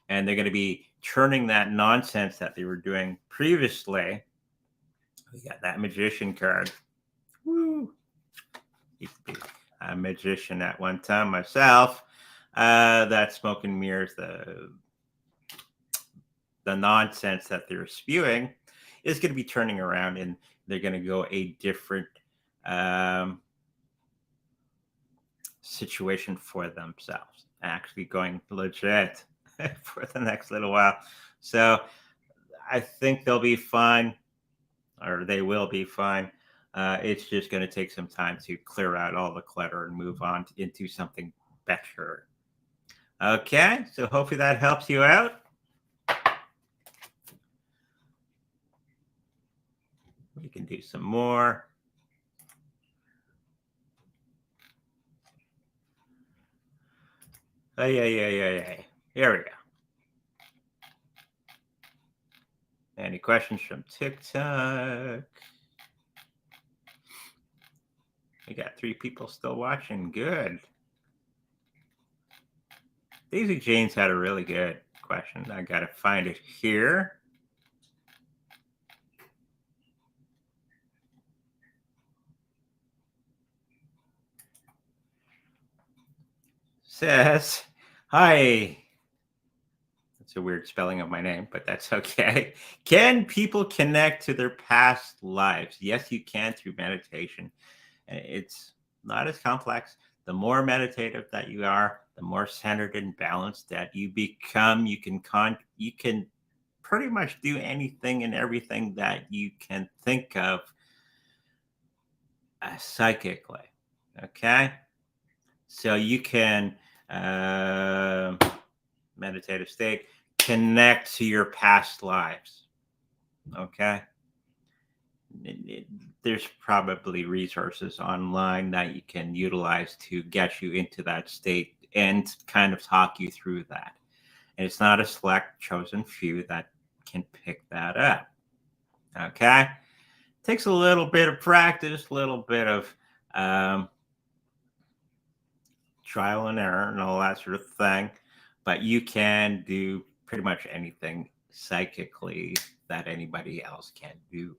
and they're going to be turning that nonsense that they were doing previously. We got that magician card. Woo! Used to be a magician at one time myself. That smoke and mirrors, the nonsense that they're spewing is going to be turning around, and they're going to go a different um, situation for themselves, actually going legit for the next little while. So I think they'll be fine, or they will be fine. It's just going to take some time to clear out all the clutter and move on into something better. Okay, so hopefully that helps you out. We can do some more. Oh, yeah. Here we go. Any questions from TikTok? We got 3 people still watching. Good. Daisy Jane's had a really good question. I got to find it here. Says, hi. It's a weird spelling of my name, but that's okay. Can people connect to their past lives? Yes, you can through meditation. It's not as complex. The more meditative that you are, the more centered and balanced that you become. You can pretty much do anything and everything that you can think of psychically. Okay, so you can meditative state connect to your past lives. Okay, there's probably resources online that you can utilize to get you into that state and kind of talk you through that. And it's not a select chosen few that can pick that up. Okay. Takes a little bit of practice, a little bit of trial and error and all that sort of thing. But you can do pretty much anything psychically that anybody else can do.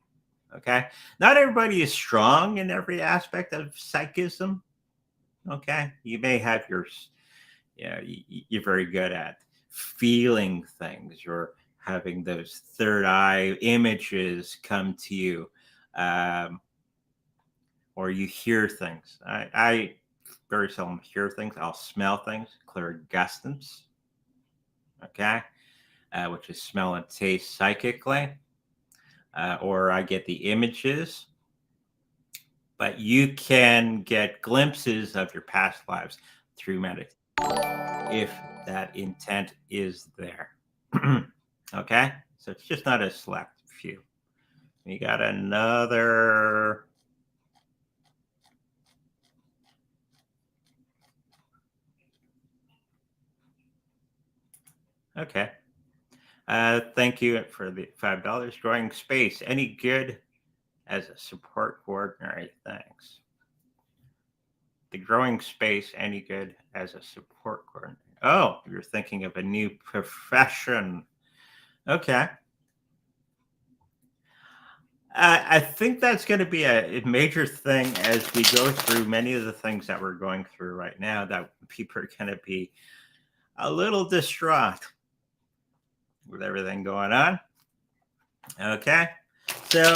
Okay. Not everybody is strong in every aspect of psychism. Okay. You may have yeah, you're very good at feeling things or having those third eye images come to you, um, or you hear things. I very seldom hear things. I'll smell things, clairgustance, okay, which is smell and taste psychically, or I get the images. But you can get glimpses of your past lives through meditation if that intent is there. Okay, so it's just not a select few. We got another. Okay. Thank you for the $5. Growing space. Any good as a support coordinator? Thanks. The growing space. Any good as a support coordinator? Oh, you're thinking of a new profession. Okay. I think that's going to be a major thing as we go through many of the things that we're going through right now, that people are going to be a little distraught with everything going on. Okay. So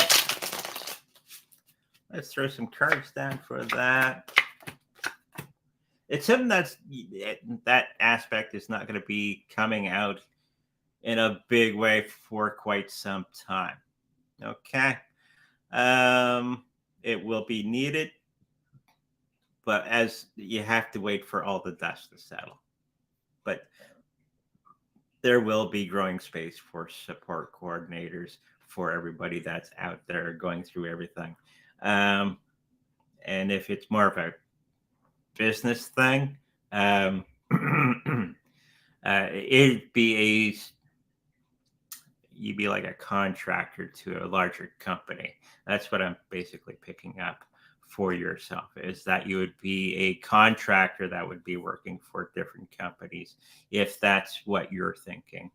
let's throw some cards down for that. It's something that aspect is not going to be coming out in a big way for quite some time. Okay. It will be needed, but as you have to wait for all the dust to settle. But there will be growing space for support coordinators for everybody that's out there going through everything. Um, and if it's more of a business thing, it'd be you'd be like a contractor to a larger company. That's what I'm basically picking up for yourself is that you would be a contractor that would be working for different companies, if that's what you're thinking.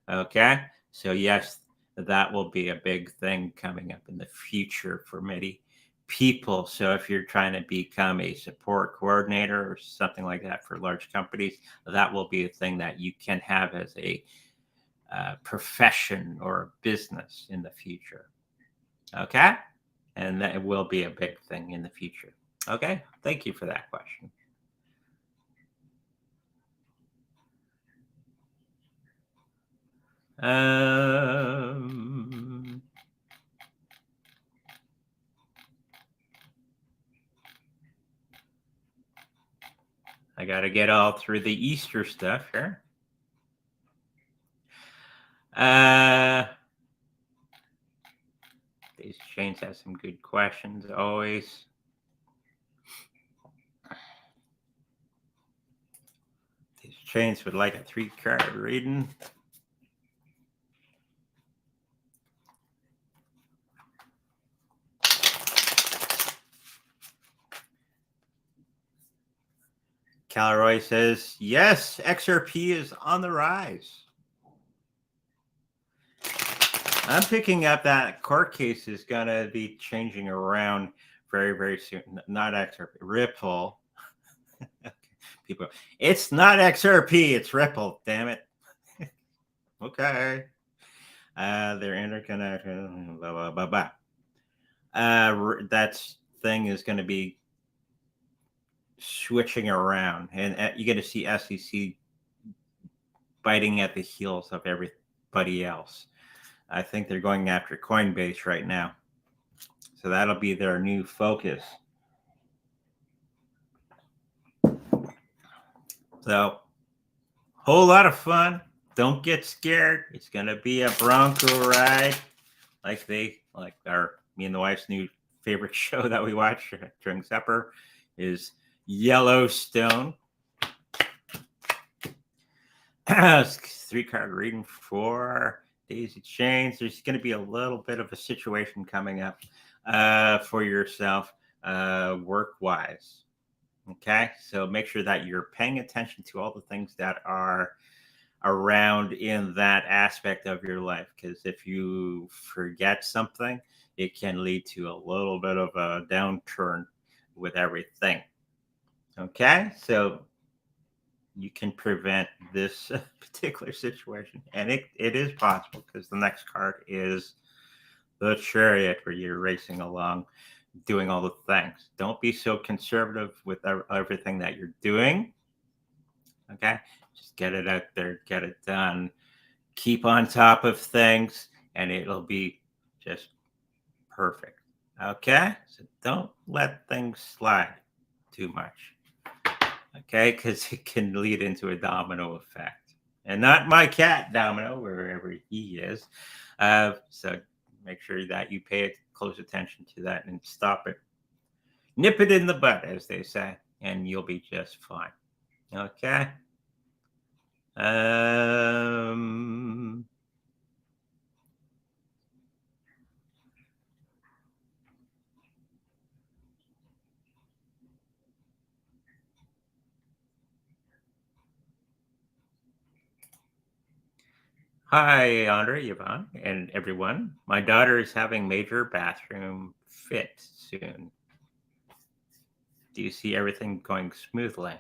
Okay. So, yes, that will be a big thing coming up in the future for many people. So, if you're trying to become a support coordinator or something like that for large companies, that will be a thing that you can have as a profession or business in the future. Okay. And that will be a big thing in the future. Okay. Thank you for that question. Um, I got to get all through the Easter stuff here. These chains have some good questions always. These chains would like a 3-card reading. Calroy says, yes, XRP is on the rise. I'm picking up that court case is going to be changing around very, very soon. Not XRP, Ripple. People, it's not XRP, it's Ripple, damn it. Okay. They're interconnected, blah, blah, blah, blah. That thing is going to be switching around, and you're going to see SEC biting at the heels of everybody else. I think they're going after Coinbase right now. So that'll be their new focus. So, whole lot of fun. Don't get scared. It's going to be a Bronco ride like me and the wife's new favorite show that we watch during supper is Yellowstone. 3-card reading for Daisy Chains. There's going to be a little bit of a situation coming up for yourself work-wise. Okay, so make sure that you're paying attention to all the things that are around in that aspect of your life, because if you forget something, it can lead to a little bit of a downturn with everything. Okay, so you can prevent this particular situation, and it is possible, because the next card is the Chariot, where you're racing along doing all the things. Don't be so conservative with everything that you're doing. Okay, just get it out there, get it done, keep on top of things, and it'll be just perfect. Okay, so don't let things slide too much. Okay, because it can lead into a domino effect, and not my cat Domino, wherever he is. So make sure that you pay close attention to that and stop it. Nip it in the bud, as they say, and you'll be just fine. Okay. Hi, Andre, Yvonne, and everyone. My daughter is having major bathroom fit soon. Do you see everything going smoothly?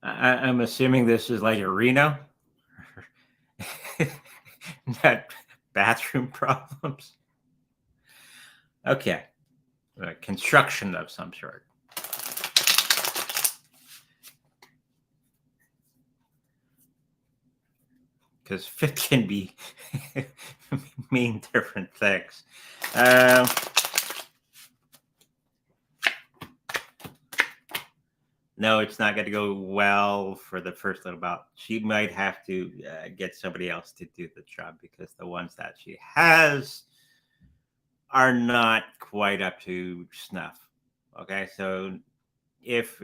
I'm assuming this is like a Reno, not bathroom problems. Okay, construction of some sort. Because fit can be mean different things. No, it's not going to go well for the first little while. She might have to get somebody else to do the job, because the ones that she has are not quite up to snuff. Okay, so if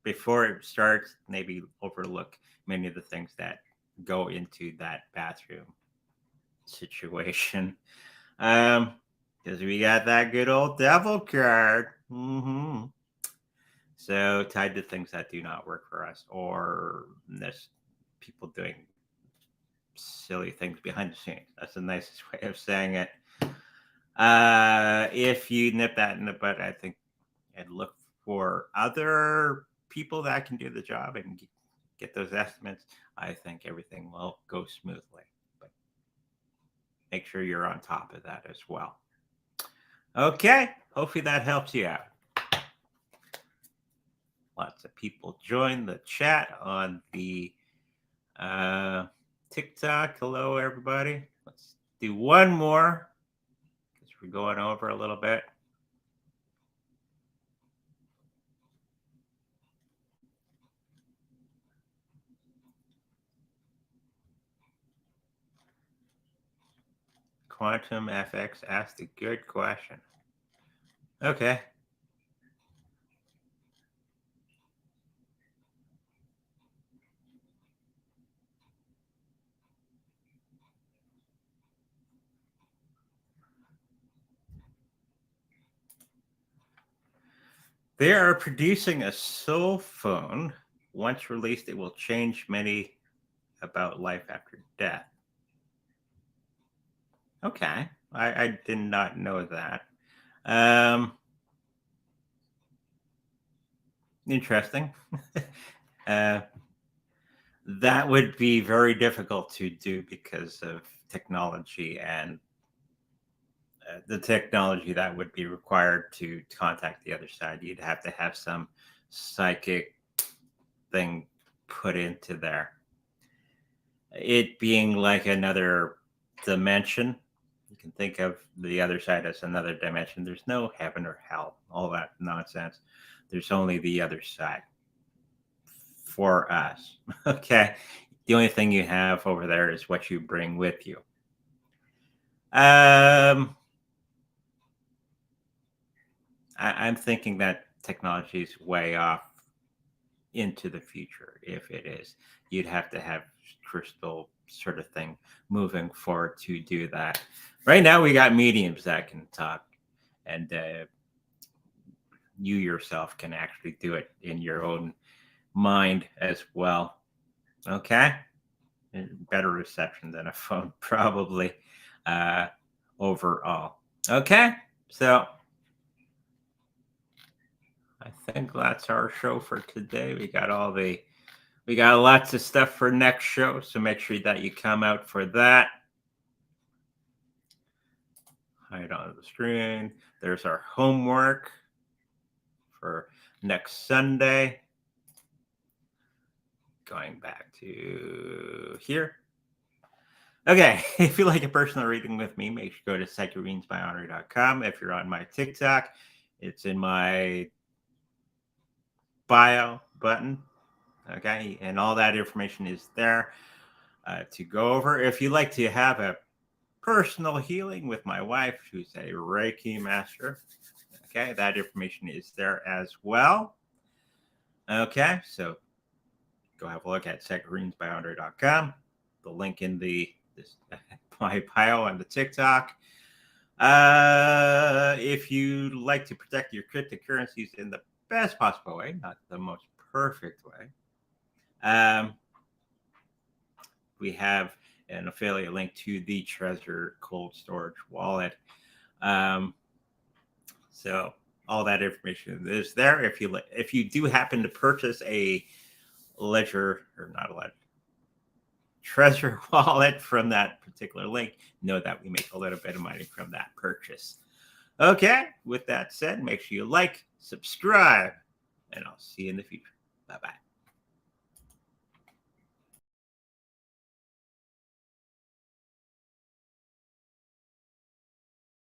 before it starts, maybe overlook many of the things that go into that bathroom situation. Because we got that good old devil card. So tied to things that do not work for us, or this people doing silly things behind the scenes. That's the nicest way of saying it. If you nip that in the bud, I think, and look for other people that can do the job and get those estimates, I think everything will go smoothly. But make sure you're on top of that as well. Okay, hopefully that helps you out. Lots of people join the chat on the TikTok. Hello, everybody. Let's do one more because we're going over a little bit. Quantum FX asked a good question. Okay. They are producing a soul phone. Once released, it will change many about life after death. Okay. I did not know that. Interesting. That would be very difficult to do because of technology and the technology that would be required to contact the other side. You'd have to have some psychic thing put into there. It being like another dimension. You can think of the other side as another dimension. There's no heaven or hell, all that nonsense. There's only the other side for us. Okay. The only thing you have over there is what you bring with you. I'm thinking that technology is way off into the future. If it is, you'd have to have crystal sort of thing moving forward to do that. Right now, we got mediums that can talk, and you yourself can actually do it in your own mind as well. Okay, better reception than a phone, probably, overall. Okay, so I think that's our show for today. We got lots of stuff for next show, so make sure that you come out for that. Hide on the screen. There's our homework for next Sunday. Going back to here. Okay, if you like a personal reading with me, make sure to go to psychicreadingsbyhenri.com. If you're on my TikTok, it's in my bio button. Okay, and all that information is there to go over. If you like to have a personal healing with my wife, who's a Reiki master, okay, that information is there as well. Okay, so go have a look at psychicreadingsbyhenri.com. The link in my bio on the TikTok. If you like to protect your cryptocurrencies in the best possible way, not the most perfect way, we have an affiliate link to the Treasure cold storage wallet. So all that information is there. If you do happen to purchase a Treasure wallet from that particular link, know that we make a little bit of money from that purchase. Okay, with that said, make sure you like, subscribe, and I'll see you in the future. Bye-bye.